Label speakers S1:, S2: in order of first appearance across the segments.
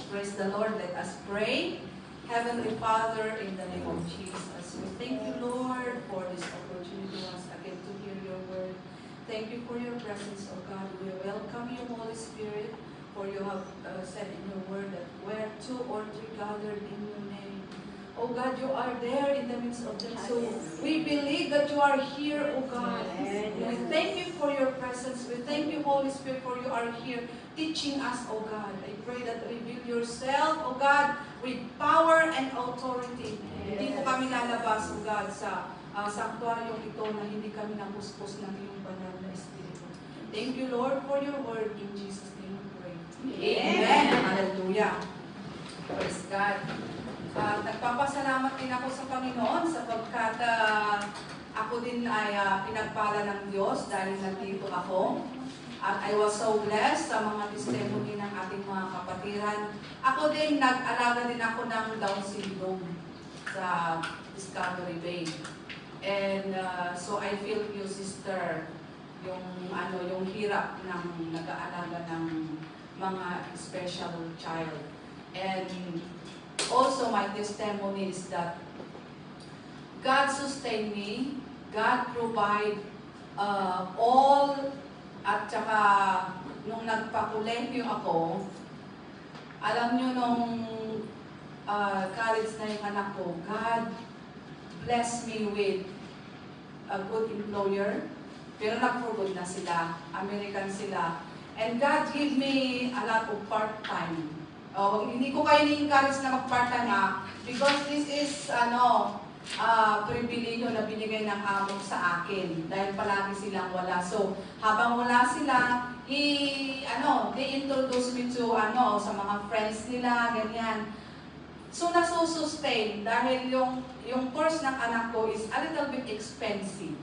S1: Praise the Lord. Let us pray. Heavenly Father, in the name of Jesus, we thank you, Lord, for this opportunity once again to hear your word. Thank you for your presence, O God. We welcome you, Holy Spirit, for you have said in your word that where two or three gathered in your name, oh God, you are there in the midst of them. So we believe that you are here, oh God. We thank you for your presence. We thank you, Holy Spirit, for you are here teaching us, oh God. I pray that reveal yourself, oh God, with power and authority. Hindi po kami lalabas, oh God, sa sanktuaryong ito na hindi kami napuspos ng iyong banal na Espiritu. Thank you, Lord, for your word. In Jesus' name we pray. Amen. Hallelujah. Praise God. Nagpapasalamat din ako sa Panginoon sapagkat ako din ay pinagpala ng Diyos dahil nandito ako. At I was so blessed sa mga testimony ng ating mga kapatiran. Ako din, nag-alaga din ako ng Down syndrome sa Discovery Bay. And so I feel you, sister, yung hirap ng nag-aalaga ng mga special child. And also my testimony is that God sustained me, God provide all. At saka, nung nagpakulegyo ako, alam nyo nung college na yung anak ko, God bless me with a good employer. Pero nag-for-good na sila, American sila. And God give me a lot of part-time. Hindi ko kayo ni-encourage na mag-part-time because this is, pribileyo na binigay ng amo sa akin dahil palagi silang wala. So, habang wala sila, they introduce me to sa mga friends nila, ganyan. So, nasusustain dahil yung course ng anak ko is a little bit expensive.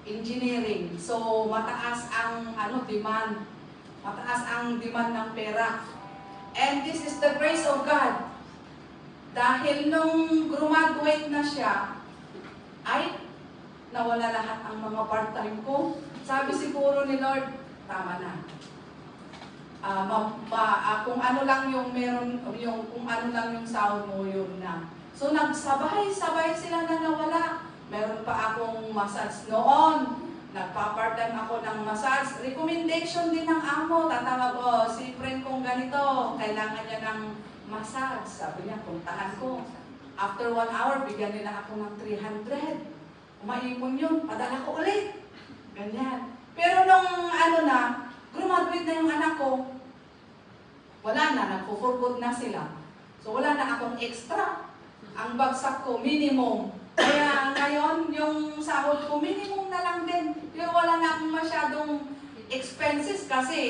S1: Engineering. So, mataas ang demand. Mataas ang demand ng pera. And this is the grace of God. Dahil nung graduate na siya, ay nawala lahat ang mga part-time ko. Sabi siguro ni Lord, tama na. Kung ano lang yung meron, kung ano lang yung sahod mo, yun na. So nagsabay-sabay sila na nawala. Meron pa akong massage noon. Nagpa-part-time ako ng massage. Recommendation din ng amo. Tatawag si friend kong ganito. Kailangan niya ng massage. Sabi niya, puntahan ko. After 1 hour, bigyan nila ako ng 300. Umaipon yun, padala ko ulit. Ganyan. Pero nung graduate na yung anak ko, wala na, nagpo-for-good na sila. So wala na akong extra. Ang bagsak ko, minimum. Kaya ngayon, yung sahod ko, minimum na lang din. Pero wala na akong masyadong expenses kasi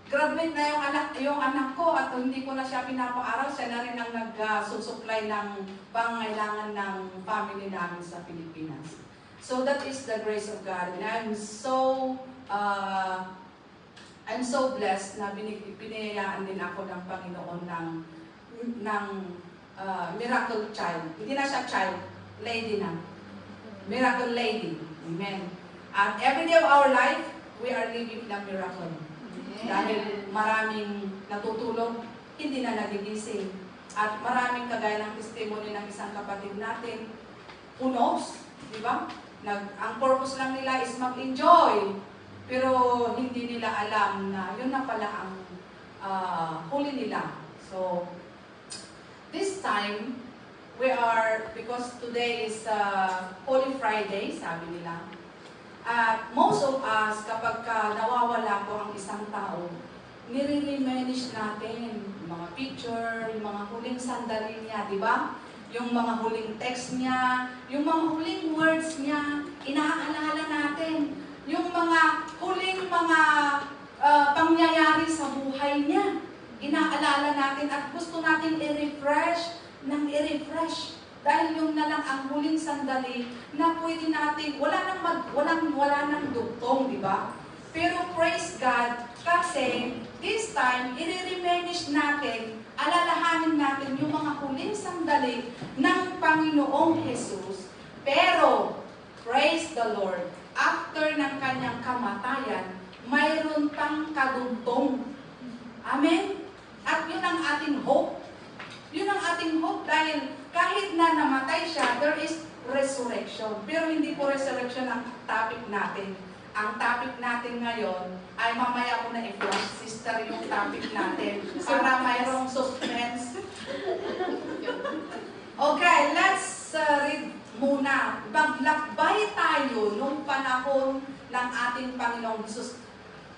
S1: graduate na yung anak ko at hindi ko na siya pinapaaral. Siya na rin ang nag-supply ng pangailangan ng family namin sa Pilipinas. So that is the grace of God. And I'm so blessed na pinayayaan din ako ng Panginoon ng miracle child. Hindi na siya child, lady na. Miracle lady. Amen. At every day of our life, we are living in a miracle. Dahil maraming natutulog, hindi na nagigising. At maraming kagaya ng testimony ng isang kapatid natin, who knows, di ba? Ang purpose lang nila is mag-enjoy. Pero hindi nila alam na yun na pala ang huli nila. So, this time, because today is Holy Friday, sabi nila, most of us, kapag nawawala po ang isang tao, nire-reminisce natin yung mga picture, yung mga huling sandali niya, di ba? Yung mga huling text niya, yung mga huling words niya, inaalala natin. Yung mga huling pangyayari sa buhay niya, inaalala natin at gusto natin i-refresh. Dahil yung na lang ang huling sandali na pwede natin, wala nang dugtong, di ba? Pero praise God, kasi this time, i-reminisce natin, alalahanin natin yung mga huling sandali ng Panginoong Jesus. Pero, praise the Lord, after ng kanyang kamatayan, mayroon pang kadugtong. Amen? At yun ang ating resurrection. Pero hindi po resurrection ang topic natin. Ang topic natin ngayon ay mamaya ko na i-flash, sister, yung topic natin. Para mayroong suspense. Okay, let's read muna. Maglakbay tayo nung panahon ng ating Panginoong Jesus.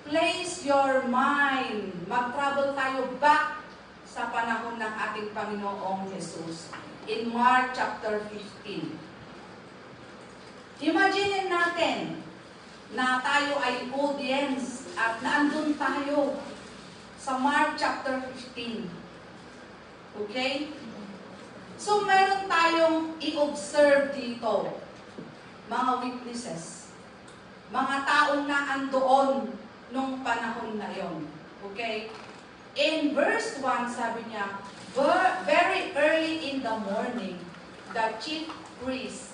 S1: Place your mind. Mag-travel tayo back sa panahon ng ating Panginoong Jesus. In Mark chapter 15. Imagine natin na tayo ay audience at naandun tayo sa Mark chapter 15. Okay? So, meron tayong i-observe dito, mga witnesses, mga taong naandoon nung panahon na yon. Okay? In verse 1, sabi niya, very early in the morning, the chief priest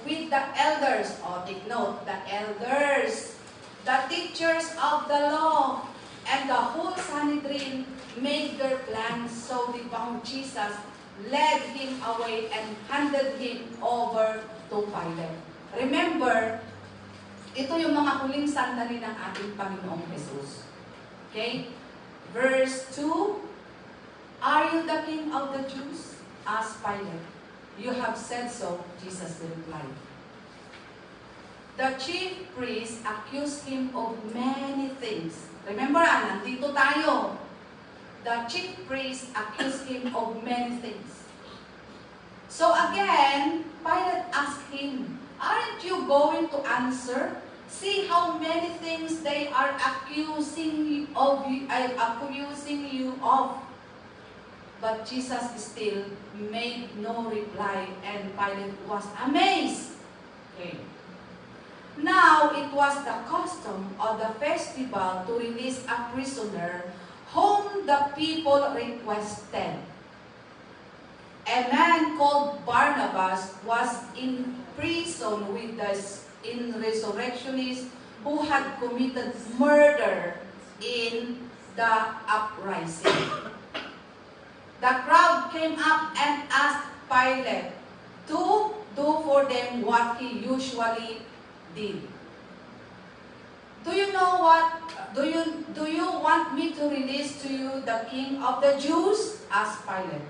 S1: with the elders, take note, the elders, the teachers of the law, and the whole Sanhedrin made their plans. So they found Jesus, led him away, and handed him over to Pilate. Remember, ito yung mga huling sandali ng ating Panginoong Jesus. Okay? Verse 2, "Are you the king of the Jews?" asked Pilate. "You have said so," Jesus replied. The chief priests accused him of many things. Remember, nandito tayo. The chief priests accused him of many things. So again, Pilate asked him, "Aren't you going to answer? See how many things they are accusing you of." But Jesus still made no reply, and Pilate was amazed. Okay. Now, it was the custom of the festival to release a prisoner whom the people requested. A man called Barnabas was in prison with the insurrectionists who had committed murder in the uprising. The crowd came up and asked Pilate to do for them what he usually did. "Do you know what? Do you want me to release to you the king of the Jews?" asked Pilate,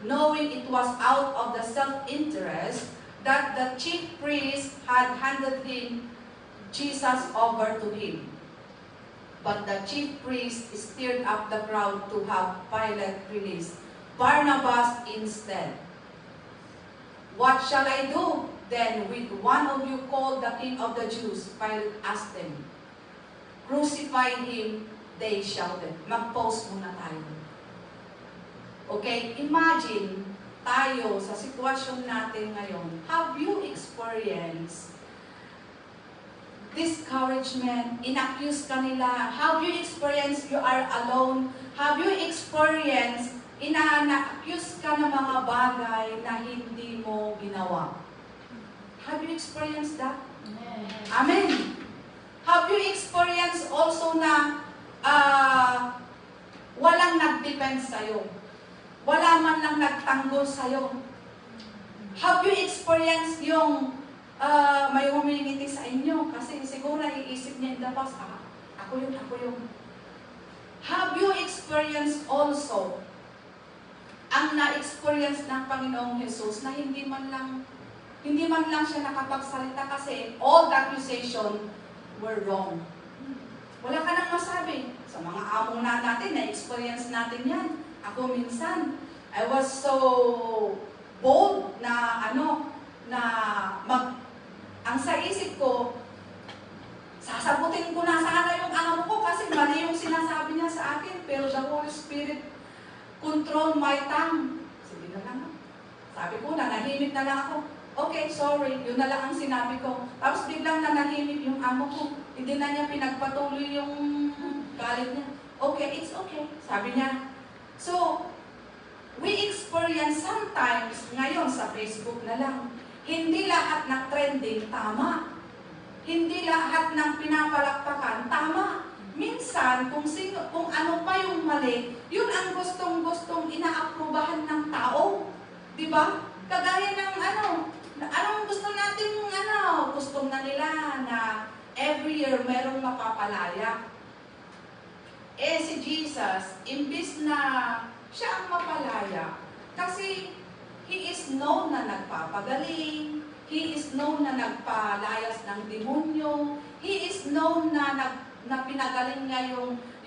S1: knowing it was out of the self-interest that the chief priest had handed Jesus over to him. But the chief priest stirred up the crowd to have Pilate release Barnabas instead. "What shall I do then with one of you called the king of the Jews?" Pilate asked them. "Crucify him," they shouted. Mag-pause muna tayo. Okay, imagine tayo sa sitwasyon natin ngayon. Have you experienced discouragement? In-accuse ka nila? Have you experienced you are alone? Have you experienced ina-accuse ka ng mga bagay na hindi mo ginawa? Have you experienced that? Amen. Have you experienced also na walang nag-defend sa'yo? Wala man lang nagtanggol sa'yo? Have you experienced yung may humingiti sa inyo? Kasi siguro iisip niya in the past, ako yung. Have you experienced also ang na-experience ng Panginoong Jesus na hindi man lang siya nakapagsalita kasi all the accusation were wrong? Wala ka nang masabi. Sa mga amo natin, na-experience natin yan. Ako minsan, I was so bold na ang sa isip ko, sasagutin ko na sana yung amo ko kasi mali yung sinasabi niya sa akin. Pero the Holy Spirit control my tongue. Sige na lang. Sabi ko, nanahimik na lang ako. Okay, sorry. Yun na lang ang sinabi ko. Tapos biglang nanahimik yung amo ko. Hindi na niya pinagpatuloy yung galit niya. Okay, it's okay. Sabi niya. So, we experience sometimes, ngayon sa Facebook na lang, hindi lahat ng trending tama. Hindi lahat ng pinapalakpakan tama. Minsan, kung ano pa yung mali, yun ang gustong-gustong inaaprubahan ng tao. Diba? Kagaya ng Anong gusto natin, gusto na nila na every year merong mapapalaya. Si Jesus, imbis na siya ang mapalaya, kasi He is known na nagpapagaling, He is known na nagpalayas ng demonyo, He is known na pinagaling niya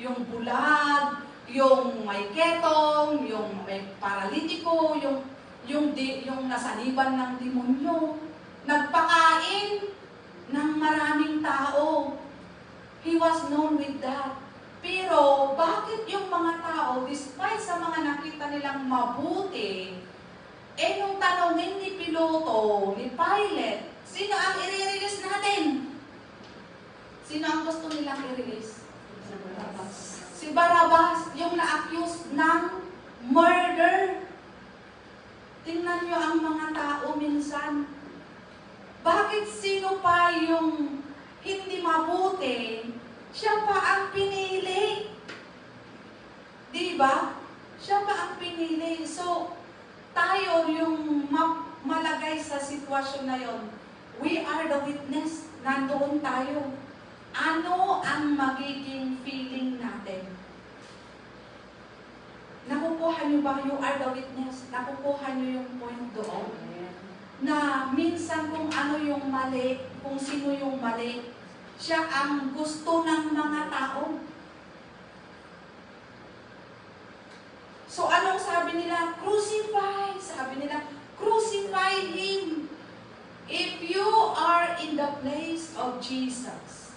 S1: yung bulag, yung may ketong, yung may paralitiko, yung nasaniban ng demonyo, nagpakain ng maraming tao. He was known with that. Pero bakit yung mga tao, despite sa mga nakita nilang mabuti, nung tanongin ni Piloto, ni Pilate, sino ang i-release natin? Sino ang gusto nilang i-release? Si Barabbas, yung na-accuse ng murder. Tingnan nyo ang mga tao minsan. Bakit sino pa yung hindi mabuti, siya pa ang pinili? Diba? Siya pa ang pinili. So, tayo yung malagay sa sitwasyon na yon. We are the witness. Nandoon tayo. Ano ang magiging feeling natin? Nakukuha nyo ba? You are the witness. Nakukuha nyo yung point doon? Na minsan kung ano yung mali, kung sino yung mali, siya ang gusto ng mga tao. So anong sabi nila? Crucify! Sabi nila, crucify Him. If you are in the place of Jesus,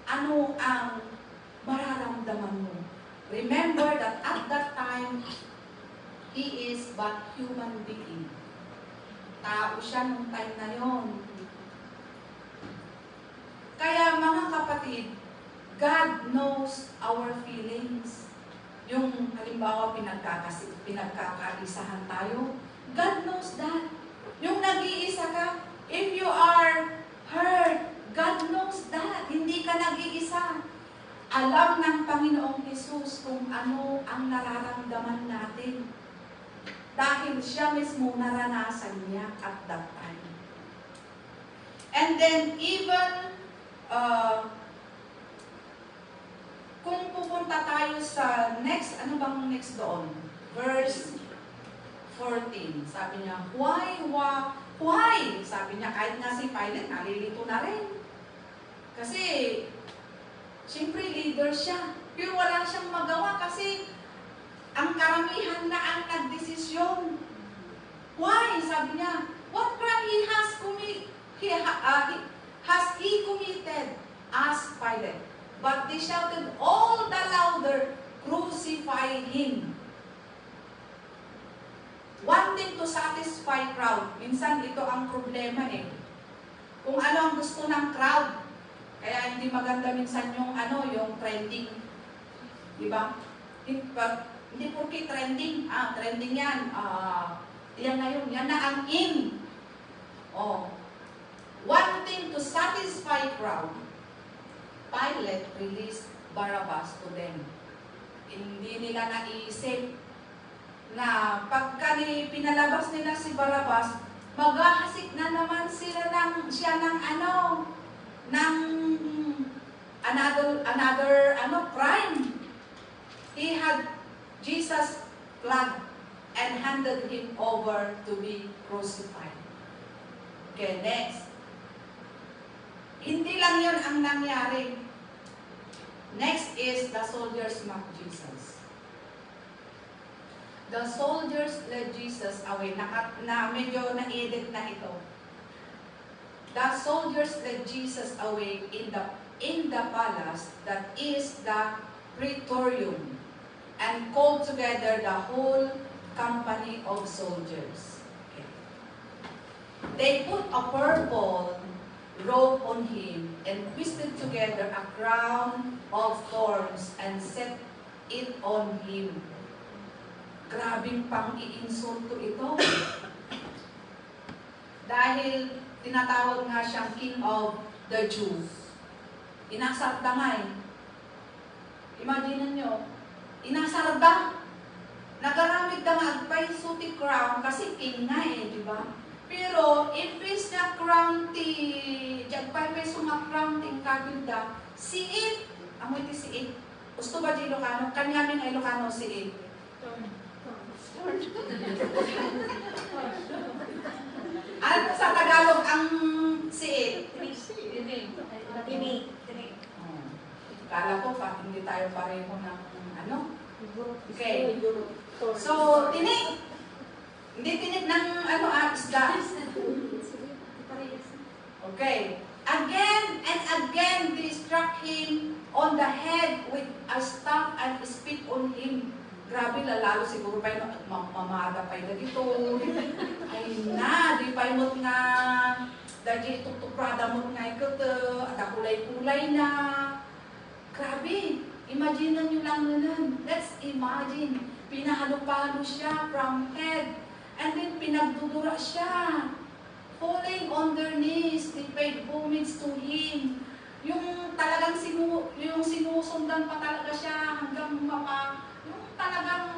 S1: ano ang mararamdaman mo? Remember that at that time, He is but human being. Tao siya nung time na yon. Kaya mga kapatid, God knows our feelings. Yung halimbawa pinagkakaisahan tayo, God knows that. Yung nag-iisa ka, if you are hurt, God knows that. Hindi ka nag-iisa. Alam ng Panginoong Hesus kung ano ang nararamdaman natin. Dahil siya mismo naranasan niya at that time. And then even kung pupunta tayo sa next, ano bang next doon? Verse 14. Sabi niya, why? Sabi niya, kahit nga si Pilate, nalilito na rin. Kasi, siyempre leader siya. Pero wala siyang magawa kasi ang karamihan na ang nagdesisyon. Why? Sabi niya, what crime has he committed? Asked Pilate. But they shouted all the louder, crucify him. Wanting to satisfy crowd. Minsan ito ang problema Kung ano ang gusto ng crowd. Kaya hindi maganda minsan yung trending. Diba? Hindi porke trending. Trending yan. Yan na yun. Yan na ang in. Wanting to satisfy crowd, Pilate released Barabbas to them. Hindi nila naisip na pagka pinalabas nila si Barabbas, maghahasik na naman siya ng another crime. He had Jesus flogged and handed him over to be crucified. Okay, next. Hindi lang yun ang nangyari. Next is the soldiers mocked Jesus. The soldiers led Jesus away. Medyo na-edit na ito. The soldiers led Jesus away in the palace that is the praetorium and called together the whole company of soldiers. Okay. They put a purple robe on him and twisted together a crown of thorns and set it on him. Grabing pang-iinsulto ito. Dahil tinatawag nga siyang King of the Jews. Inasarda nga Imagine nyo, inasarda. Nagaramid ka nga agpay suti crown kasi king nga di ba? Pero, impis na crown ti, jagpay may sumakrown ting kabilda, siit, amoy ti siit. Gusto ba di Ilocano? Kanyaming ay Ilocano siit. Ano sa Tagalog ang siit?
S2: Tinig.
S1: Kala ko pa, hindi tayo pareho ng ano? Okay.
S2: Okay.
S1: So, tinig. Hindi tinig ng ano, isda. Okay. Again and again, they struck him on the head with a staff and spit on him. Grabe, lalo siguro pa yung mamada pa yung dito. Ay na, di pa yung nga, dahil tutuprada mo nga ikaw, at kulay-kulay na. Grabe, imagine nyo lang nun. Let's imagine, pinahalo-palo siya from head, and then pinagdudura siya. Falling on their knees, they paid homage to him. Yung talagang yung sinusundan pa talaga siya hanggang yung talagang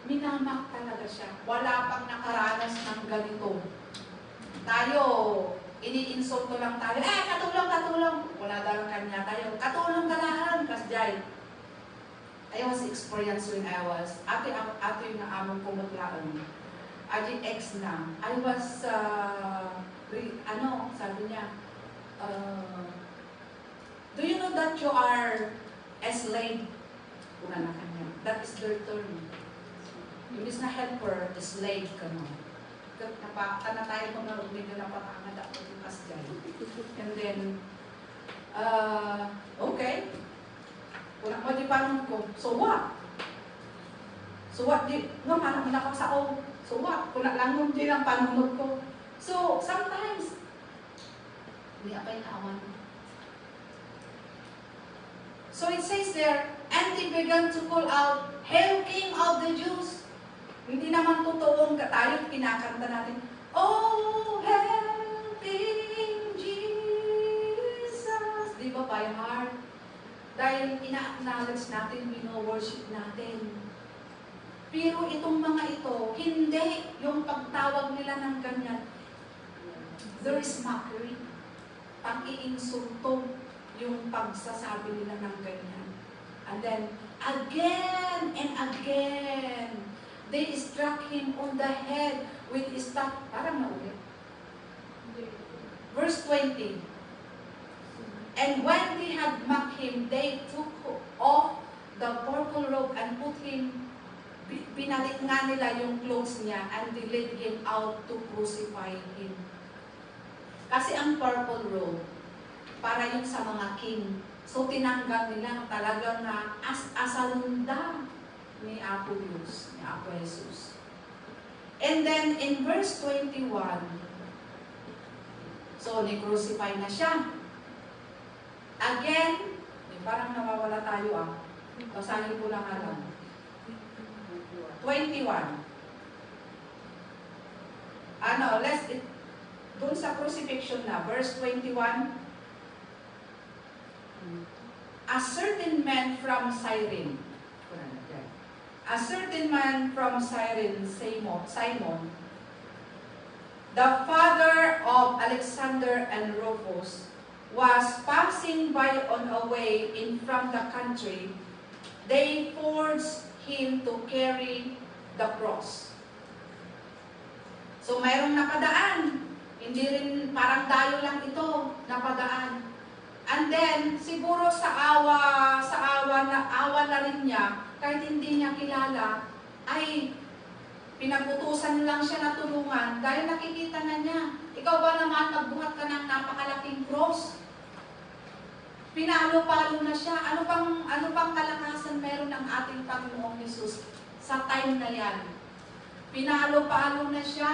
S1: minamak talaga siya. Wala pang nakaranas ng ganito. Tayo, ini-insulto lang tayo. Katulong. Wala daw kanya tayo. Katulong kalahan, kasjay. I was experienced when I was, ate yung naamong kumutlaan. Aji ex na. I was, sabi niya, do you know that you are a slave? Una na kanya. That is their term. Yung is na helper, slave ka no. Napakita na tayo kung narumig na napatangad ako yung kasjay. And then, okay. Kung mo di panong ko, so what? So what? Manang ako sa o. So what? Kung lang yung di lang panunod ko. So, sometimes, hindi apay naawan. So it says there, and they began to call out, "Hail King of the Jews!" Hindi naman totoong tayo kinakanta natin, "Oh, hail King Jesus!" Di ba by heart? Dahil ina-acknowledge natin, wino-worship natin. Pero itong mga ito, hindi yung pagtawag nila ng ganyan. There is mockery. Pag-iinsulto yung pagsasabi nila ng ganyan. And then, again and again, they struck him on the head with a staff. Parang naulit. Verse 20. And when they had mocked him, they took off the purple robe and put him, pinalit nga nila yung clothes niya, and they led him out to crucify him. Kasi ang purple robe, para yung sa mga king. So tinanggal nila talagang na asalunda ni Apo Diyos, ni Apo Jesus. And then in verse 21, so ni-crucify na siya. Again, parang nawawala tayo basahin ko lang alam. 21. Doon sa crucifixion na, verse 21, a certain man from Cyrene, Simon, the father of Alexander and Rufus, was passing by on a way in from the country. They forced him to carry the cross. So mayroong napadaan. Hindi rin parang dayo lang ito napadaan. And then siguro sa awa na rin niya, kahit hindi niya kilala, ay pinagutusan lang siya na tulungan dahil nakikita na niya. Ikaw ba naman magbuhat ka ng napakalaking cross? Pinalo-palo na siya. Ano pang kalakasan meron ng ating Panginoong Hesus sa time na yan? Pinalo-palo na siya.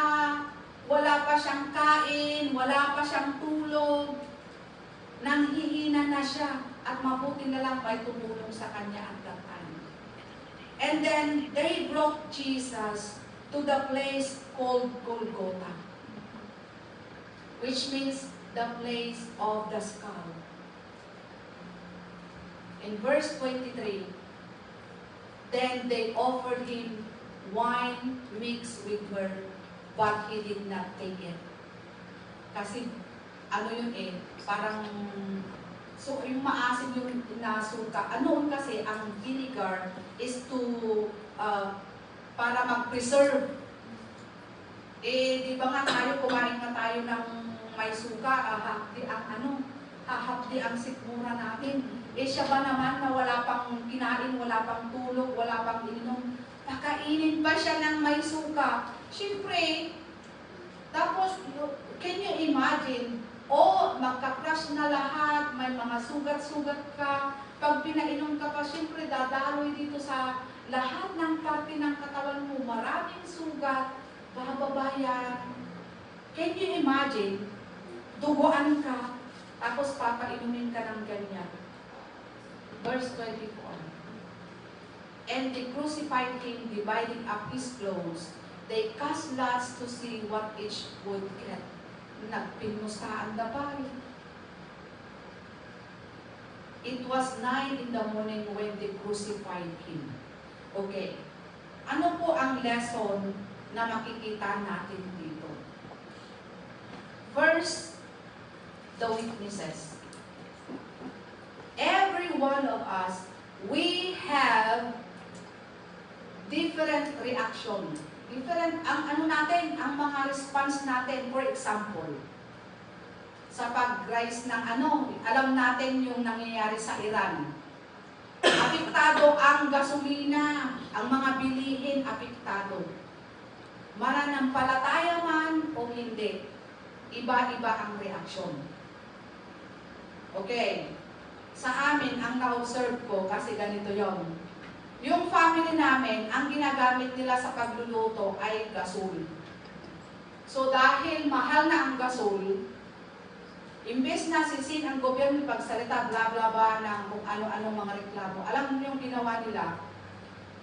S1: Wala pa siyang kain, wala pa siyang tulog. Nanghihina na siya. At mabuti na lang may tumulong sa kanya at that time. And then, they brought Jesus to the place called Golgotha, which means the place of the skull. In verse 23, then they offered him wine mixed with myrrh, but he did not take it. Kasi, ano yun parang, so yung maasim yung nasuka. Ano kasi, ang vinegar is to, para mag-preserve. Di ba nga tayo, kumain nga tayo ng may suka, hahapdi ang sikmura natin. Siya ba naman na wala pang kinain, wala pang tulog, wala pang ininom, pakainin pa siya ng may suka. Siyempre, tapos, can you imagine, magka-crush na lahat, may mga sugat-sugat ka, pag pinainom ka pa, siyempre dadaloy dito sa lahat ng parte ng katawan mo, maraming sugat, bababayan. Can you imagine, duguan ka, tapos papainumin ka ng ganyan. Verse 24. And they crucified him, dividing up his clothes. They cast lots to see what each would get. Nagpinustaan na pari. It was 9 in the morning when they crucified him. Okay. Ano po ang lesson na makikita natin dito? First, the witnesses. Every one of us, we have different reaction. Different, ang mga response natin, for example, sa pag-rise ng alam natin yung nangyayari sa Iran. Apektado ang gasolina, ang mga bilihin, apektado. Mananampalataya man o hindi, iba-iba ang reaksyon. Okay. Sa amin, ang na-observe ko, kasi ganito yon. Yung family namin, ang ginagamit nila sa pagluluto ay gasol. So dahil mahal na ang gasol, imbes na sisin ang gobyerno pagsalita, bla bla bla ng kung ano-ano mga reklamo. Alam niyo yung ginawa nila?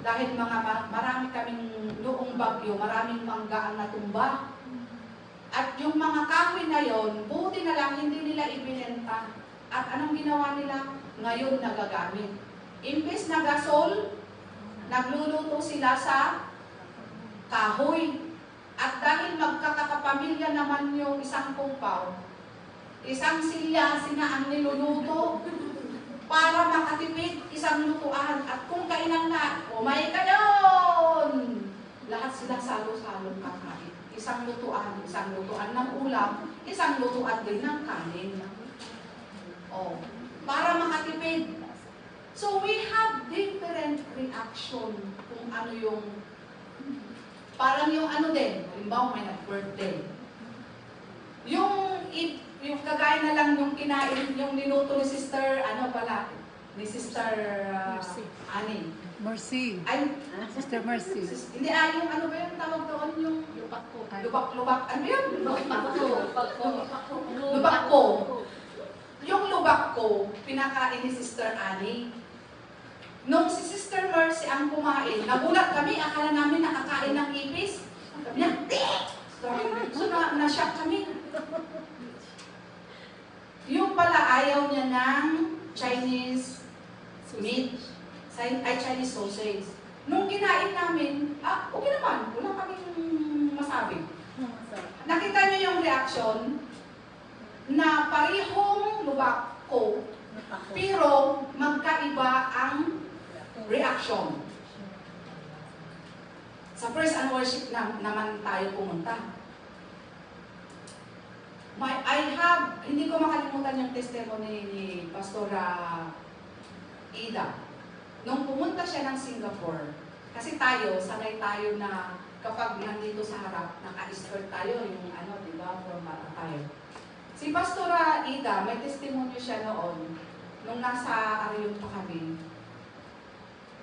S1: Dahil marami kaming noong bagyo, maraming mangga ang natumba. At yung mga kahoy na yon, buti na lang hindi nila ibinenta. At anong ginawa nila? Ngayon nagagamit. Imbes na gasol, nagluluto sila sa kahoy. At dahil magkakapamilya naman yung isang kumpaw, isang silya na ang niluluto para makatipid isang lutuan. At kung kainan na, umay ka doon! Lahat sila salo-salong kakain. Isang lutuan ng ulam, isang lutuan din ng kanin. Para makatipid. So we have different reaction kung ano yung, parang yung din, halimbawa may nag-birthday. Yung kagaya na lang yung kinain, yung niluto ni Sister, ni Sister Annie.
S3: Mercy.
S1: Ay,
S3: Sister Mercy.
S1: Hindi, yung ba yung tawag doon? Yung lubak. Ano yun? Lubak ko. Yung lubak ko, pinakain ni Sister Annie. Nung si Sister Mercy ang kumain, nagulat kami, akala namin nakakain ng ipis. Sabi niya, so na-shock kami. Yung pala ayaw niya ng Chinese meat, Chinese sausage. Nung kinain namin, okay naman, wala kaming masabi. Nakita niyo yung reaction na parehong lubak ko, pero magkaiba ang reaction. Sa praise and worship naman tayo pumunta. Hindi ko makalimutan yung testimony ni Pastora Ida. Nung pumunta siya ng Singapore, kasi sanay tayo na kapag nandito sa harap, naka-skirt tayo, yung di ba, formal tayo. Si Pastora Ida, may testimony siya noon, nung nasa Arion pa kami,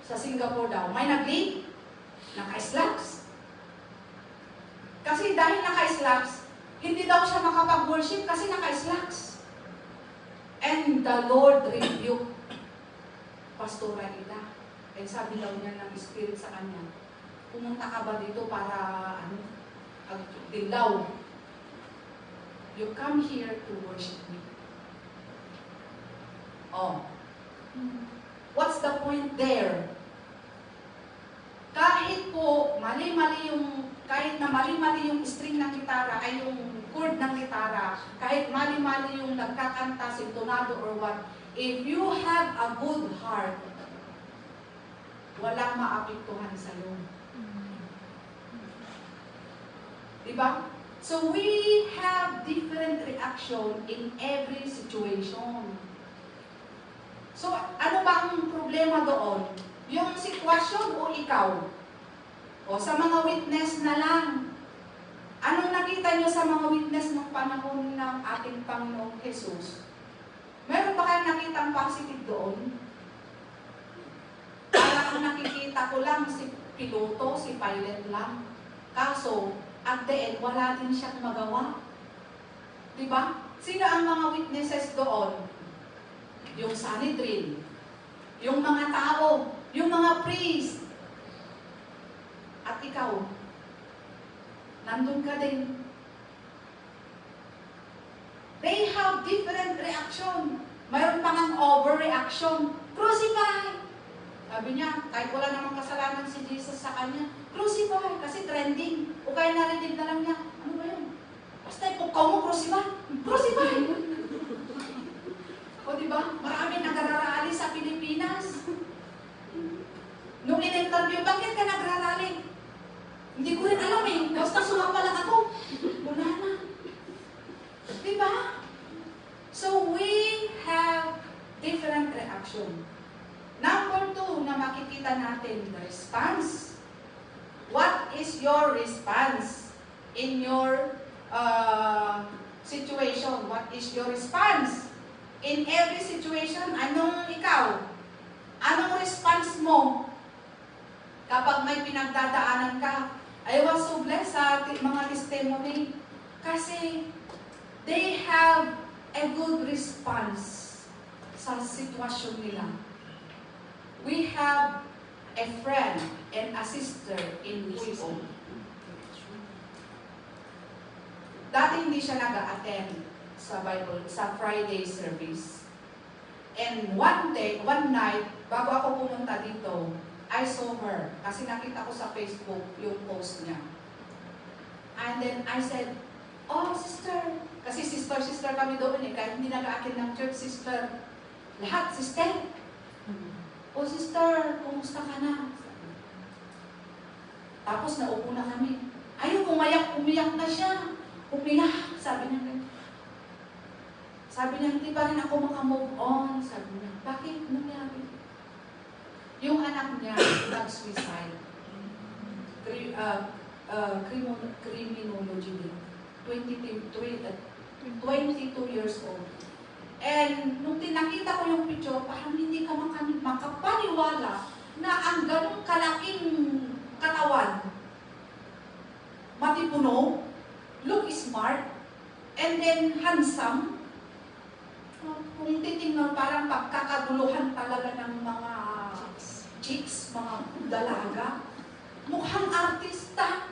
S1: sa Singapore daw, may nag-leak, naka-slacks. Kasi dahil naka-slacks, hindi daw siya makapag-worship kasi naka-slacks. And the Lord rebuked Pastora Ida. And sabi daw niya ng Spirit sa kanya, pumunta ka ba dito para, dilaw? You come here to worship me. What's the point there? Kahit po, mali-mali yung
S3: kahit na mali-mali yung string ng gitara, ay yung chord ng gitara, kahit mali-mali yung nagkakanta, sintonado or what, if you have a good heart, walang maapektuhan sa'yo. Diba? So we have different reaction in every situation. So ano ba ang problema doon? Yung sitwasyon o ikaw? O sa mga witness na lang. Anong nakita nyo sa mga witness ng panahon ng ating Panginoong Jesus? Meron ba kayong nakitang positive doon? Parang nakikita ko lang si piloto, si pilot lang. Kaso, at the end, wala din siyang magawa. Diba? Sino ang mga witnesses doon? Yung Sanhedrin, yung mga tao, yung mga priest. At ikaw, nandun ka din. They have different reaction. Mayroon pa ngang overreaction. Crucify! Sabi niya, kahit wala namang kasalanan si Jesus sa kanya, crucify, kasi trending. O kaya narinig na lang niya, ano ba yun? Basta ipukkaw mo, crucify! Crucify! O diba? Marami nagrarally sa Pilipinas. Nung in-interview, bakit ka nagrarally? Hindi ko rin alam eh. Basta sumama lang ako. Wala na. Diba? So we have different reaction. Number 2 na makikita natin, the response. What is your response in your situation? What is your response? In every situation, anong ikaw? Anong response mo? Kapag may pinagdadaanan ka, I was so blessed sa mga testimony kasi they have a good response sa sitwasyon nila. We have a friend and a sister in wisdom. Dati hindi siya nag-attend sa Bible, sa Friday service. And one night, bago ako pumunta dito, I saw her. Kasi nakita ko sa Facebook yung post niya. And then I said, oh, sister. Kasi sister kami doon eh. Kahit hindi nag-attend ng church, sister. Lahat, sister. Oh, sister, kumusta ka na? Tapos naupo na kami. Ayun, umiyak na siya. Umiyak. Sabi niya, hindi pa rin ako makamove on. Sabi niya, bakit? Nangyari? Yung anak niya, nag-suicide. Criminology din. 22 years old. And nung tinakita ko yung picture, parang hindi ka makapaniwala na ang ganong kalaking katawan, matipuno, look smart, and then handsome. Kung titingnan, parang pagkakaguluhan talaga ng mga chicks, mga dalaga. Mukhang artista.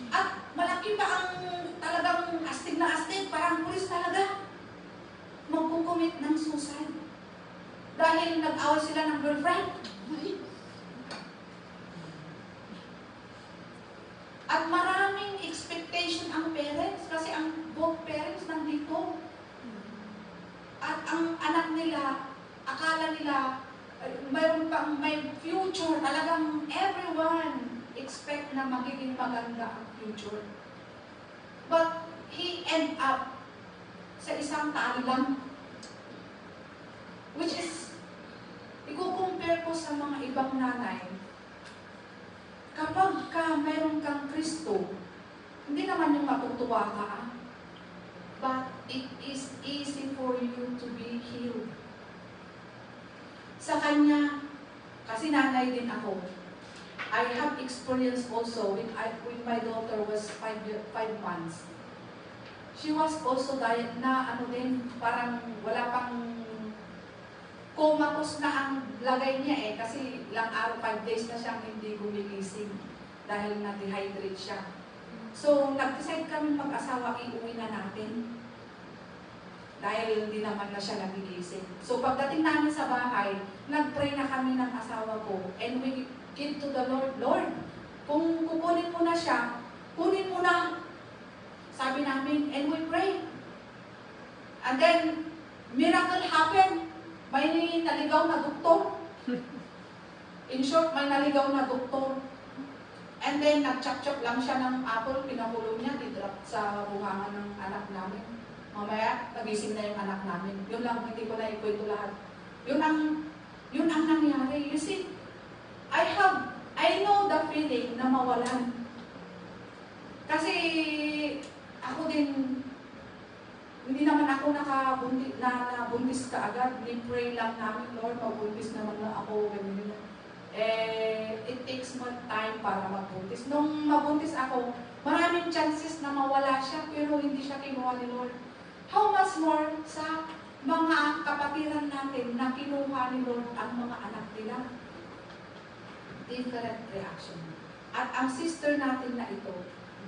S3: At malaki pa ang talagang astig na astig, parang pulis talaga. Magkukumit ng suicide. Dahil nag-away sila ng girlfriend. At maraming expectation ang parents kasi ang both parents nandito. At ang anak nila, akala nila, may future. Talagang everyone expect na magiging maganda ang future. But he end up sa isang tali lang. Which is, i-compare ko sa mga ibang nanay. Kapag mayroon kang Kristo, hindi naman yung matutuwa ka. But it is easy for you to be healed. Sa Kanya, kasi nanay din ako, I have experience also when my daughter was 5 months. She was also parang wala pang comatose na ang lagay niya eh. Kasi ilang araw, 5 days na siyang hindi gumigising dahil na-dehydrate siya. So, nag-decide kami mag-asawa, iuwi na natin. Dahil hindi naman na siya nagigising. So, pagdating namin sa bahay, nag-pray na kami ng asawa ko. And we give to the Lord, Lord, kung kukunin mo na siya, kunin mo na. Sabi namin, and we pray. And then, miracle happened. May naligaw na doktor. In short, may naligaw na doktor. And then, nag-chop-chop lang siya ng apple, pinahulog niya, didrop sa buhangan ng anak namin. Mamaya, nagising na yung anak namin. Yun lang, hindi ko na ikwento lahat. Yun ang nangyari. You see, I know the feeling na mawalan. Kasi, ako din, hindi naman ako nabuntis kaagad. Ni-pray lang namin, Lord, mabuntis naman na ako. Ganyan. It takes more time para magbuntis. Nung mabuntis ako, maraming chances na mawala siya, pero hindi siya kinuha ni Lord. How much more sa mga kapatiran natin na kinuha ni Lord ang mga anak nila? Different reaction. At ang sister natin na ito,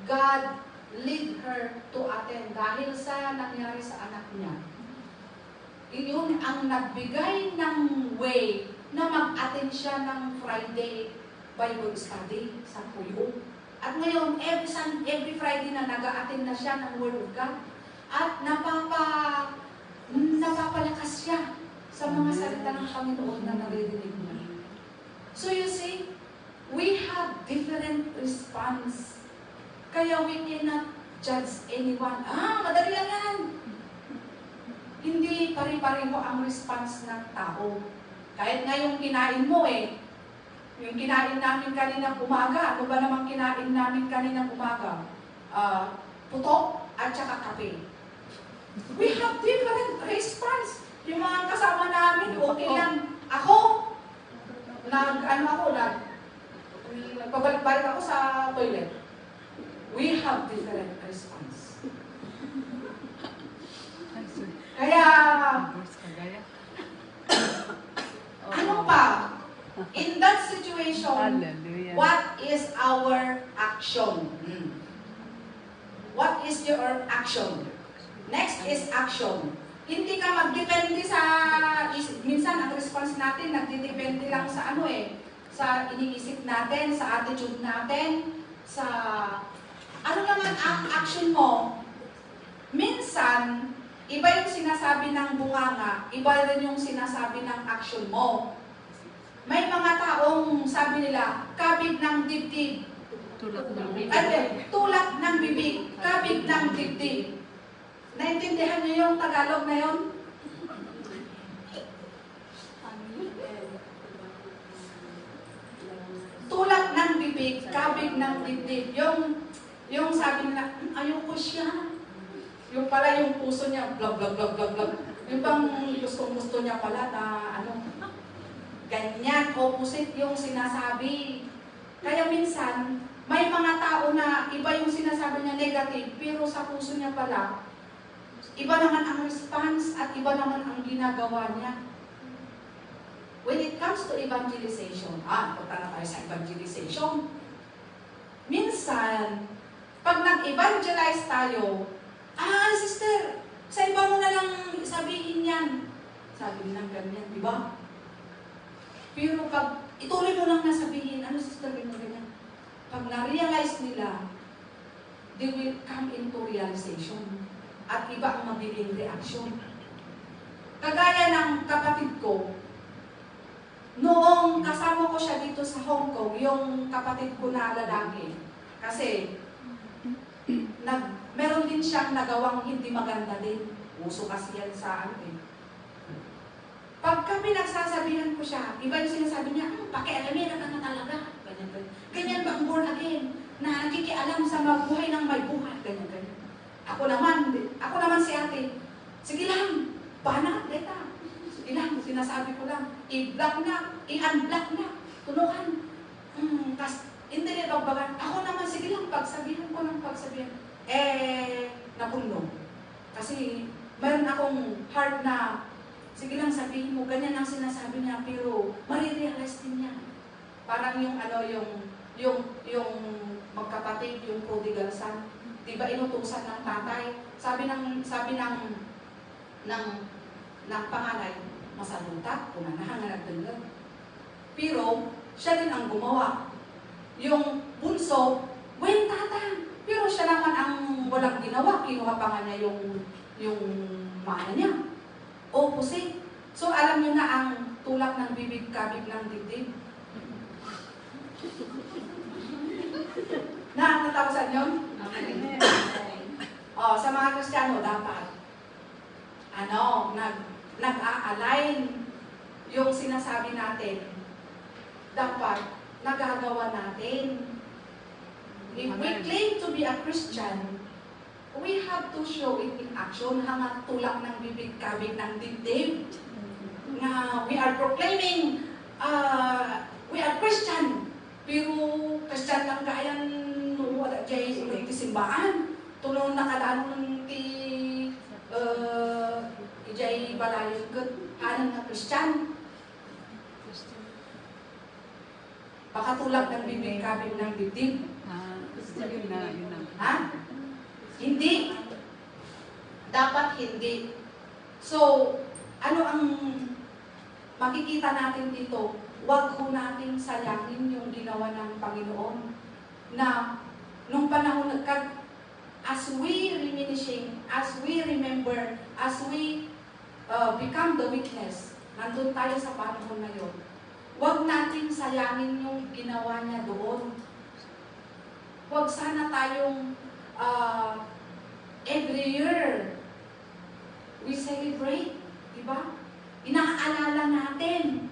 S3: God lead her to attend dahil sa nangyari sa anak niya. Iyon ang nagbigay ng way na mag-attend siya ng Friday Bible study sa Puyo. At ngayon, every Friday na nag-attend na siya ng Word of God at napapalakas siya sa mga salita ng Panginoon na naririnig niya. So you see, we have different response. Kaya we cannot judge anyone. Madali lang yan. Hindi pari-pareho ang response ng tao. Kahit nga yung kinain mo yung kinain namin kaninang umaga, ano ba namang kinain namin kaninang umaga? Putok at saka kape. We have different response. Yung mga kasama namin, okay lang. Ako, nagpabalik-balik ako sa toilet. We have different response. Kaya, ano pa? In that situation, what is our action? What is your action? Next is action. Hindi ka magdepende sa, minsan ang response natin, nagdidepende lang sa sa iniisip natin, sa attitude natin, sa, ano naman ang action mo? Minsan, iba yung sinasabi ng bunganga, iba rin yung sinasabi ng action mo. May mga taong sabi nila, kabig ng dibdib. Tulak ng bibig, kabig ng dibdib. Naintindihan niyo yung Tagalog na yun? Tulak ng bibig, kabig ng dibdib. Yung sabi nila, ayoko siya. Yung pala yung puso niya, blag, blag, blag, blag, blag. Yung bang gusto niya pala na ganyan, opposite yung sinasabi. Kaya minsan, may mga tao na iba yung sinasabi niya negative, pero sa puso niya pala, iba naman ang response at iba naman ang ginagawa niya. When it comes to evangelization, punta na tayo sa evangelization. Minsan, pag nag-evangelize tayo, sister, sa iba mo na lang sabihin yan. Sabi nilang ganyan, di ba? Pero pag ituloy mo lang na sabihin, sister, ganyan. Pag na-realize nila, they will come into realization. At iba ang magiging reaksyon. Kagaya ng kapatid ko, noong kasama ko siya dito sa Hong Kong, yung kapatid ko na lalaki, kasi meron din siyang nagawang hindi maganda din. Uso kasi yan sa Pagka pinagsasabihan ko siya, iba yung sinasabi niya, pakialamera ka na talaga. Ganyan, ganyan. Ganyan ba ang born again? Na nakikialam sa mabuhay ng may buhay. Ganyan, ganyan. Ako naman si ate, sige lang, banat, leta. Sige lang, sinasabi ko lang, i-block na, i-unblock na, tunukan. Hindi rin bagbagan. Ako naman, sige lang, pagsabihan ko ng pagsabihan. Napuno. Kasi, mayroon akong heart na, sige lang, sabihin mo, ganyan ang sinasabi niya, pero marirealize din niya. Parang yung magkapatid, yung prodigal son, diba inutusan ng tatay? Sabi ng panganay, masalutat, kumanahan na nagdunod. Pero, siya din ang gumawa. Yung bunso, tata, Pero siya naman ang walang ginawa. Kinuha pa nga niya yung mana niya. Opposite. So alam niyo na ang tulak ng bibig, kabig ng dibdib. Natapasan yun? Sa mga Kristiyano, dapat nag-a-align yung sinasabi natin. Dapat nagagawa natin. If we claim to be a Christian, we have to show it in action. Hanga tulak ng bibig, kabig ng dibdib. Na we are proclaiming, we are Christian. Pero Christian lang kayan, wala dyan ulit simbahan. Tulong nakadaan ti ijay balayon kat anong na Christian. Baka tulak ng bibig, kabig ng dibdib.
S2: Yun na.
S3: Ha? Hindi. Dapat hindi. So, ano ang makikita natin dito? Huwag ho natin sayangin yung ginawa ng Panginoon na nung panahon as we reminishing, as we remember, as we become the witness, nandun tayo sa panahon na yun. Huwag natin sayangin yung ginawa niya doon. Huwag sana tayong every year we celebrate, di ba? Inaalala natin.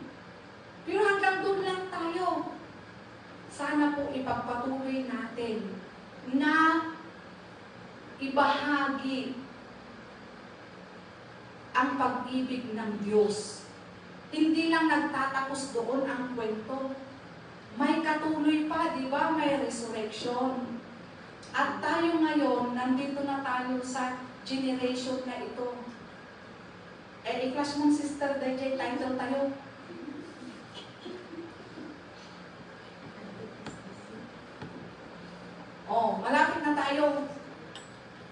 S3: Pero hanggang doon lang tayo. Sana po ipagpatuloy natin na ibahagi ang pag-ibig ng Diyos. Hindi lang nagtatapos doon ang kwento. May katuloy pa, di ba? May resurrection. At tayo ngayon, nandito na tayo sa generation na ito. I-flash mong sister, DJ, title tayo. Malapit na tayo.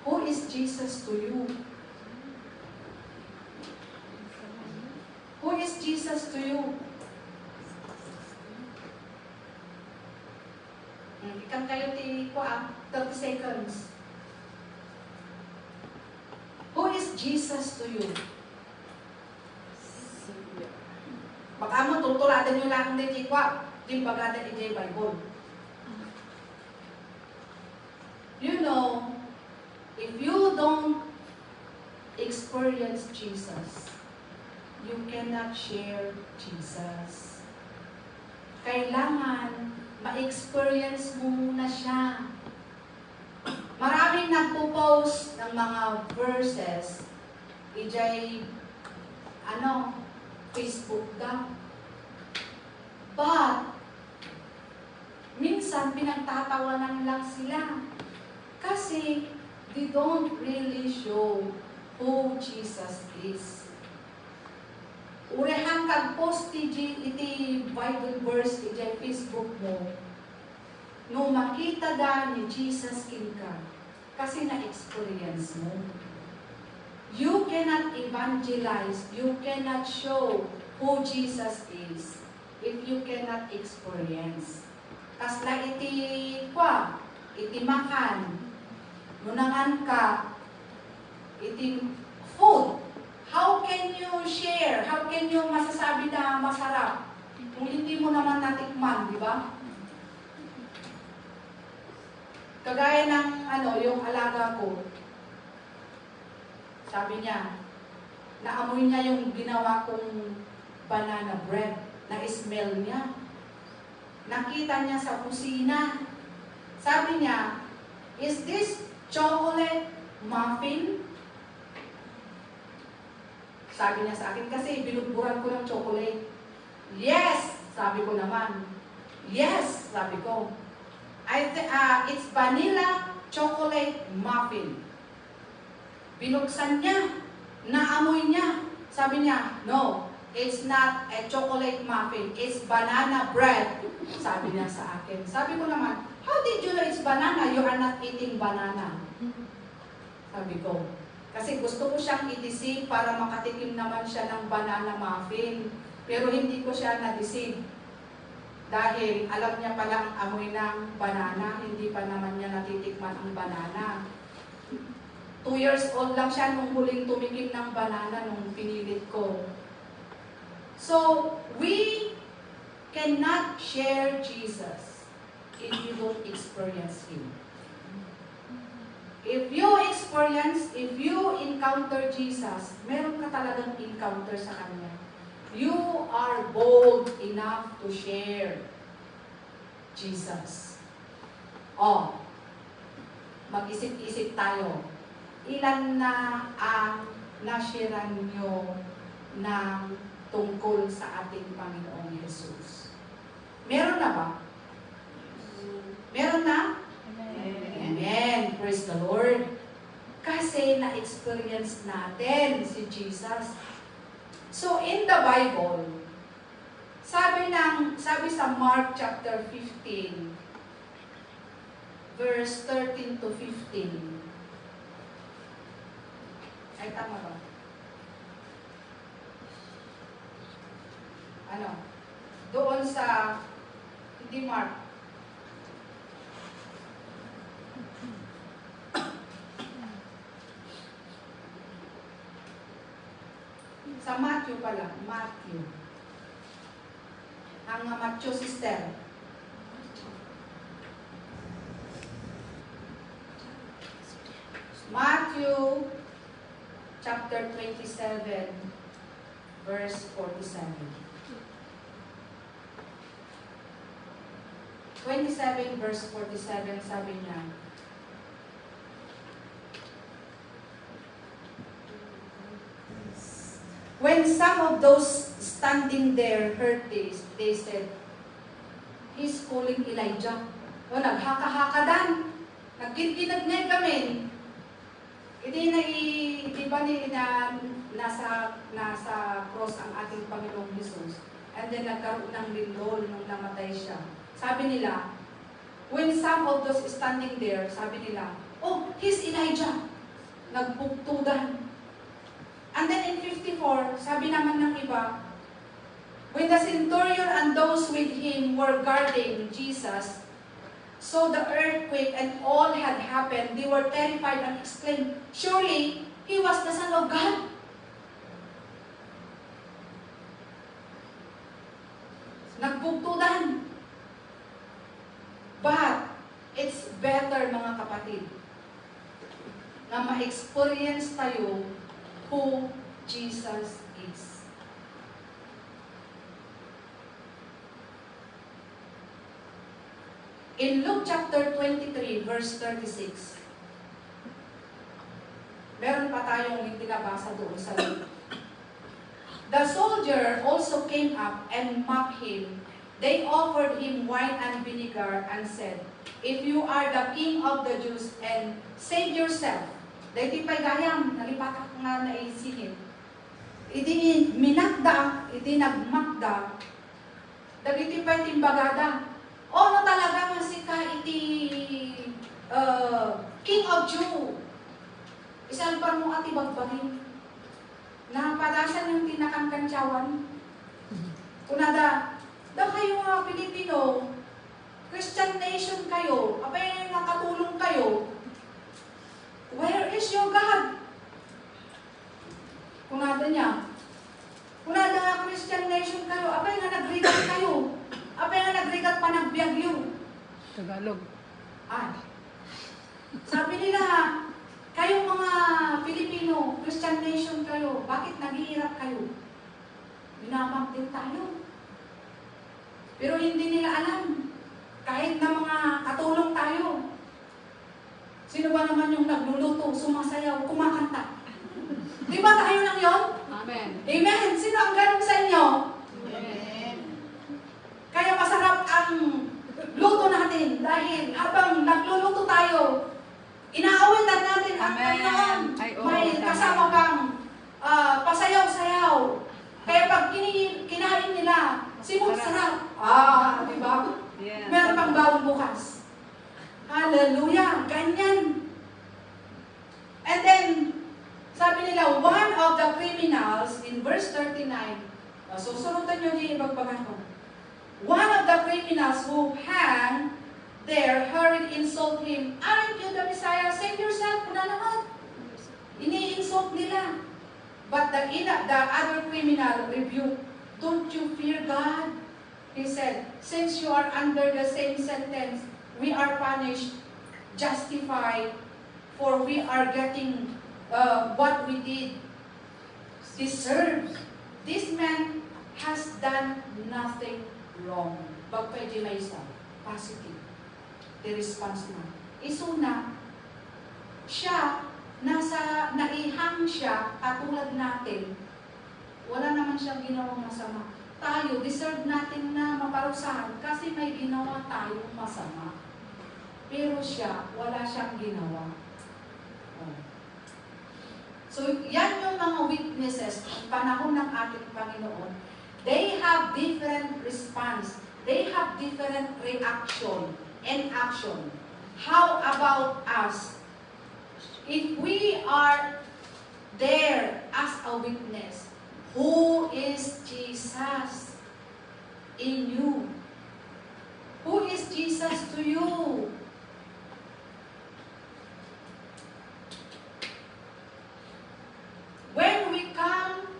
S3: Who is Jesus to you? Who is Jesus to you? Ikan kayo ti 30 seconds. Who is Jesus to you? Baka mo tutuladan nyo lang din ti bagada iti Bible. You know, if you don't experience Jesus, you cannot share Jesus. Kailangan ma-experience mo muna siya. Maraming nagpo-post ng mga verses. Ijay, Facebook daw. But, minsan pinagtatawanan lang sila. Kasi, they don't really show who Jesus is. Urehan kag post iti Bible verse iti Facebook mo. No makita da ni Jesus kinka kasi na-experience mo. You cannot evangelize, you cannot show who Jesus is if you cannot experience. Kasla iti makan, nunangan ka, iti food. How can you share? How can you masasabi na masarap kung hindi mo naman natikman, di ba? Kagaya ng yung alaga ko, sabi niya, naamoy niya yung ginawa kong banana bread, na-smell niya. Nakita niya sa kusina. Sabi niya, is this chocolate muffin? Sabi niya sa akin, kasi binugburan ko ng chocolate. Yes! Sabi ko naman. Yes! Sabi ko. It's vanilla chocolate muffin. Binuksan niya. Naamoy niya. Sabi niya, no, it's not a chocolate muffin. It's banana bread. Sabi niya sa akin. Sabi ko naman, how did you know it's banana? You are not eating banana. Sabi ko. Kasi gusto ko siyang i-deceive para makatikim naman siya ng banana muffin. Pero hindi ko siya na-deceive. Dahil alam niya palang amoy ng banana, hindi pa naman niya natitikman ang banana. 2 years old lang siya nung huling tumikim ng banana nung pinilit ko. So, we cannot share Jesus if you don't experience Him. If you encounter Jesus, meron ka talagang encounter sa Kanya. You are bold enough to share Jesus. Oh, mag-isip-isip tayo. Ilan na ang nashiran nyo ng tungkol sa ating Panginoong Jesus? Meron na ba? Meron na? Amen. Praise the Lord. Kasi na-experience natin si Jesus. So in the Bible, sabi sa Mark chapter 15, verse 13 to 15. Ay, tama ba? Ano? Doon sa, hindi Mark. Sa Matthew pala, Matthew. Ang Matthew system. Matthew chapter 27, verse 47. 27 verse 47, sabi niya, when some of those standing there heard this, they said, "He's calling Elijah." O, naghaka-haka dan. Nagkinkinag-ngay kami. Di ba nasa cross ang ating Panginoong Jesus? And then nagkaroon ng lindol nung namatay siya. Sabi nila, when some of those standing there, sabi nila, "Oh, he's Elijah." Nagbuktudan. And then in 54, sabi naman ng iba, when the centurion and those with him were guarding Jesus, so the earthquake and all had happened, they were terrified and exclaimed, "Surely he was the Son of God." Nagbugtudan. But it's better, mga kapatid, na ma-experience tayo who Jesus is. In Luke chapter 23, verse 36, meron pa tayong binabasa doon sa Luke. The soldier also came up and mocked him. They offered him wine and vinegar and said, "If you are the king of the Jews, and save yourself." Dahil pa'y gayam, nalipatak nga na isingin. Iti minakda, iti nagmakda, dagiti pa'y timbagada. O, no talaga nga si ka iti king of Jew. Isalpar mo ati bagbagin. Napadasan yung tinakangkantsawan. Kunada, daw kayo mga Pilipino, Christian nation kayo, apay nakatulong kayo, where is your God? Kunada niya, kunada nga Christian nation kayo, apay nga nagrigat kayo, apay nga nagrigat pa nagbiagyo.
S2: Tagalog.
S3: Ay, sabi nila, kayong mga Pilipino, Christian nation kayo, bakit naghihirap kayo? Binabang din tayo. Pero hindi nila alam, kahit na mga katulong tayo. Sino ba naman yung nagluluto, sumasayaw, kumakanta? Di ba tayo lang yon?
S2: Amen.
S3: Amen! Sino ang ganun sa inyo?
S2: Amen.
S3: Kaya masarap ang luto natin dahil habang nagluluto tayo, inaawitan natin ang
S2: Amen.
S3: Panginoon.
S2: Ay, oo,
S3: May
S2: tama.
S3: kasama kang pasayaw-sayaw. Kaya pag kinain nila, simot sarap. Di ba?
S2: Yes.
S3: Meron pang bawang bukas. Hallelujah! Ganyan. And then, sabi nila, one of the criminals, in verse 39, susunutan nyo din ibagbagan ko. One of the criminals criminals who hang there hurried insult him. Aren't you the Messiah? Save yourself na naman. Ini-insult nila. But the other criminal rebuked, don't you fear God? He said, since you are under the same sentence, we are punished, justified, for we are getting what we did deserves. This man has done nothing wrong. But pwede may isa, positive. The response na. Isuna, siya, naihang siya, katulad natin, wala naman siyang ginawang masama. Tayo, deserve natin na maparusahan kasi may ginawa tayong masama. Pero siya, wala siyang ginawa. So, yan yung mga witnesses ng panahon ng ating Panginoon. They have different response. They have different reaction and action. How about us? If we are there as a witness, who is Jesus in you? Who is Jesus to you? When we come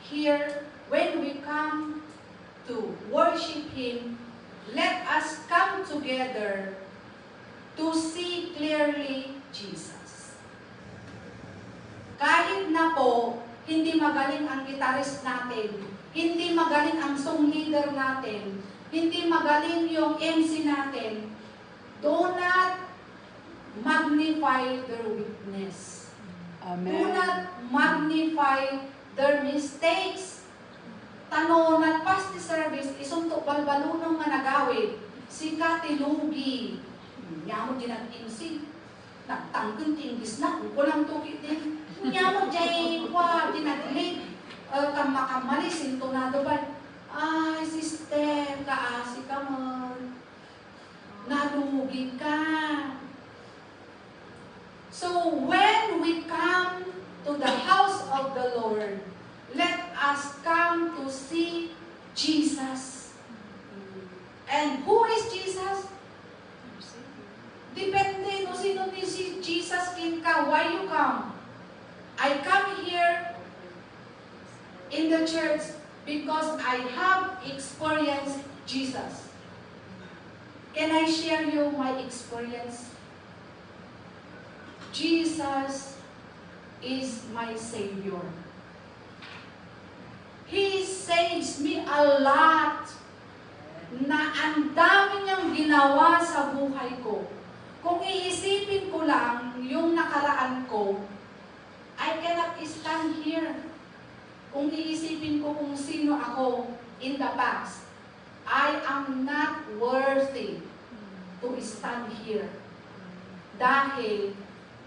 S3: here, when we come to worship Him, let us come together to see clearly Jesus. Kahit na po, hindi magaling ang gitarist natin, hindi magaling ang song leader natin, hindi magaling yung MC natin, do not magnify their weakness.
S2: Amen.
S3: Do not magnify their mistakes. Tano, nagpas ti service, isuntok balbalunong nga nagawid, si Katilugi, niya mo ginag-MC, nagtangkong tingis na, kulang tukit din, niya mo jay, dinaglit, kamakamalis, sintonado ba? Ay, sister, kaasi ka man, nalugi ka. So, when we come to the house of the Lord, let us come to see Jesus. And who is Jesus? Depende kung sino ni si Jesus kin ka. Why you come? I come here in the church because I have experienced Jesus. Can I share you my experience? Jesus is my Savior. He saves me a lot. Na ang dami niyang ginawa sa buhay ko. Kung iisipin ko lang yung nakaraan ko, I cannot stand here. Kung iisipin ko kung sino ako in the past, I am not worthy to stand here. Dahil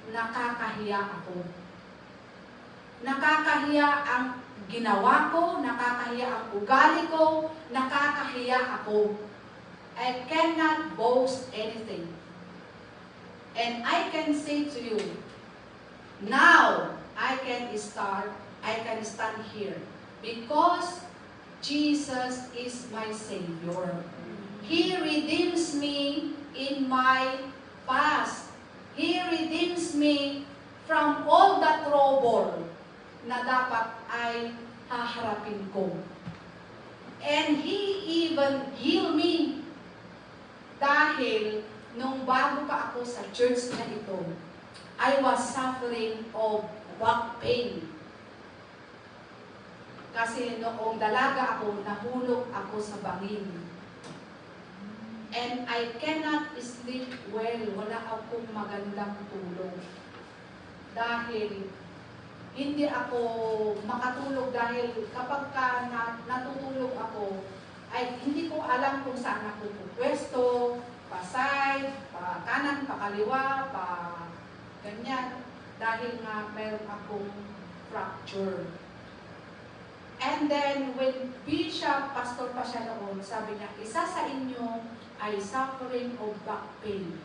S3: nakakahiya ako. Nakakahiya ang ginawa ko, nakakahiya ang ugali ko, nakakahiya ako. I cannot boast anything. And I can say to you, now I can stand here because Jesus is my Savior. He redeems me in my past. He redeems me from all the trouble na dapat ay haharapin ko. And He even healed me dahil nung bago pa ako sa church na ito, I was suffering of back pain. Kasi noong dalaga ako, nahulog ako sa bangin. And I cannot sleep well. Wala akong magandang tulog. Dahil hindi ako makatulog dahil kapag natutulog ako, ay hindi ko alam kung saan ako pupwesto, pa side, pa kanan, pa kaliwa, pa ganyan. Dahil nga meron akong fracture. And then, when Bishop, pastor pa siya noon, sabi niya, isa sa inyo ay suffering of back pain.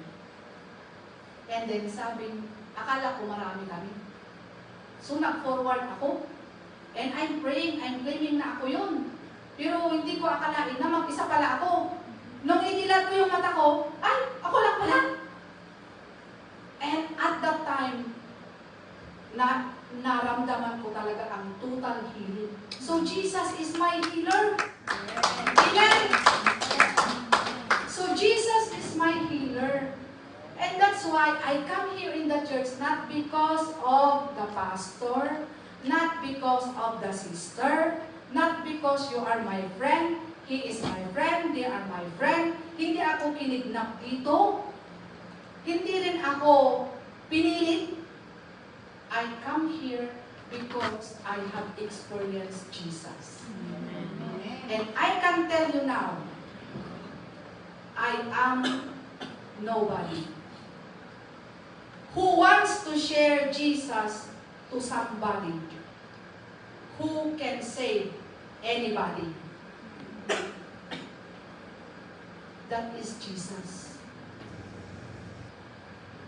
S3: And then sabi, akala ko marami kami. So, nag-forward ako. And I'm praying, I'm claiming na ako yun. Pero hindi ko akalain na mag-isa pala ako. Nung ako, ay, ako lang pala. And at that time, naramdaman ko talaga ang total healing. So Jesus is my healer. Amen. So Jesus is my healer. And that's why I come here in the church not because of the pastor, not because of the sister, not because you are my friend, he is my friend, they are my friend. Hindi ako kinignap dito. Hindi rin ako pinilit. I come here because I have experienced Jesus. And I can tell you now, I am nobody who wants to share Jesus to somebody who can save anybody. That is Jesus.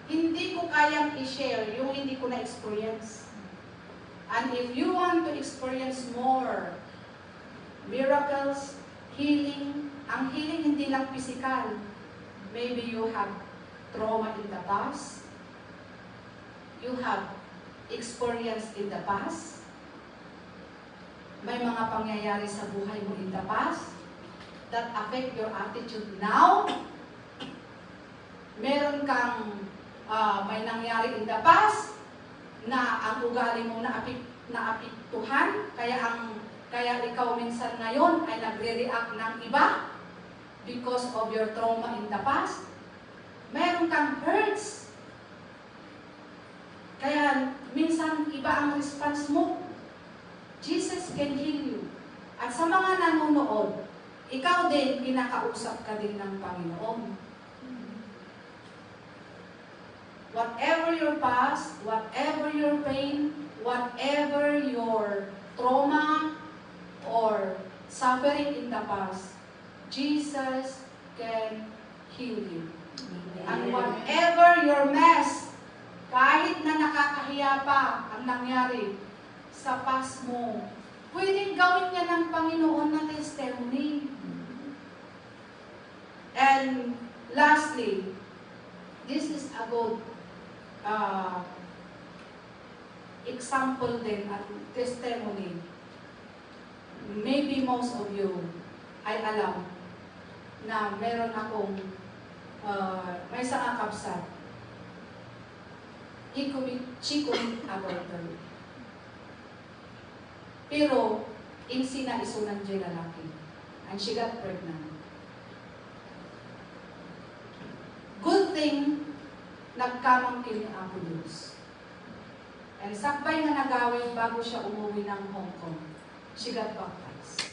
S3: Hindi ko kayang i-share yung hindi ko na-experience. And if you want to experience more miracles, healing, ang healing hindi lang physical. Maybe you have trauma in the past. You have experience in the past. May mga pangyayari sa buhay mo in the past that affect your attitude now. Meron kang may nangyari in the past na ang ugali mo naapektuhan, kaya ikaw minsan ngayon ay nagre-react ng iba because of your trauma in the past. Meron kang hurts, kaya minsan iba ang response mo. Jesus can heal you. At sa mga nanonood, ikaw din, kinakausap ka din ng Panginoon. Whatever your past, whatever your pain, whatever your trauma or suffering in the past, Jesus can heal you. And whatever your mess, kahit na nakakahiya pa ang nangyari sa past mo, pwedeng gawin niya ng Panginoon na testimony. And lastly, this is a good example din at testimony. Maybe most of you ay alam na meron akong may isang kapsat. She commit adultery. Pero insina isunan dyan lalaki. And she got pregnant. Good thing nagkamangkin ni Apo Diyos. And sakbay nga nagawin bago siya umuwi ng Hong Kong. She got baptized.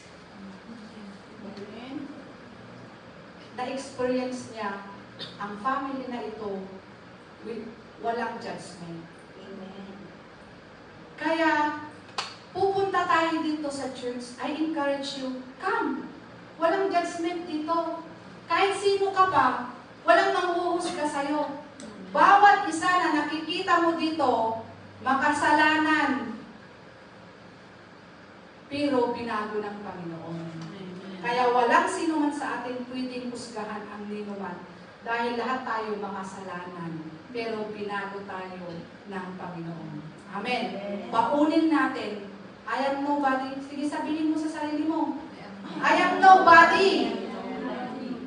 S3: Na-experience niya ang family na ito with walang judgment. Kaya, pupunta tayo dito sa church, I encourage you, come. Walang judgment dito. Kahit sino ka pa, walang manghuhusga sa'yo. Bawat isa na nakikita mo dito, makasalanan. Pero binago ng Panginoon. Kaya walang sino man sa atin pwedeng husgahan ang ninuman. Dahil lahat tayo makasalanan. Pero binago tayo ng Panginoon. Amen. Baunin natin. I am nobody. Sige, sabihin mo sa sarili mo. I am nobody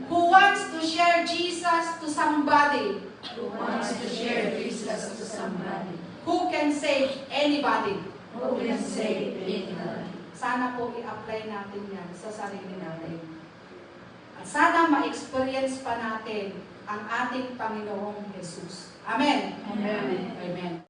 S3: who wants to share Jesus to somebody.
S4: Who wants to share Jesus to somebody.
S3: Who can save anybody.
S4: Who can save anybody.
S3: Sana po i-apply natin yan sa sarili natin. At sana ma-experience pa natin ang ating Panginoong Jesus. Amen.
S4: Amen.
S3: Amen.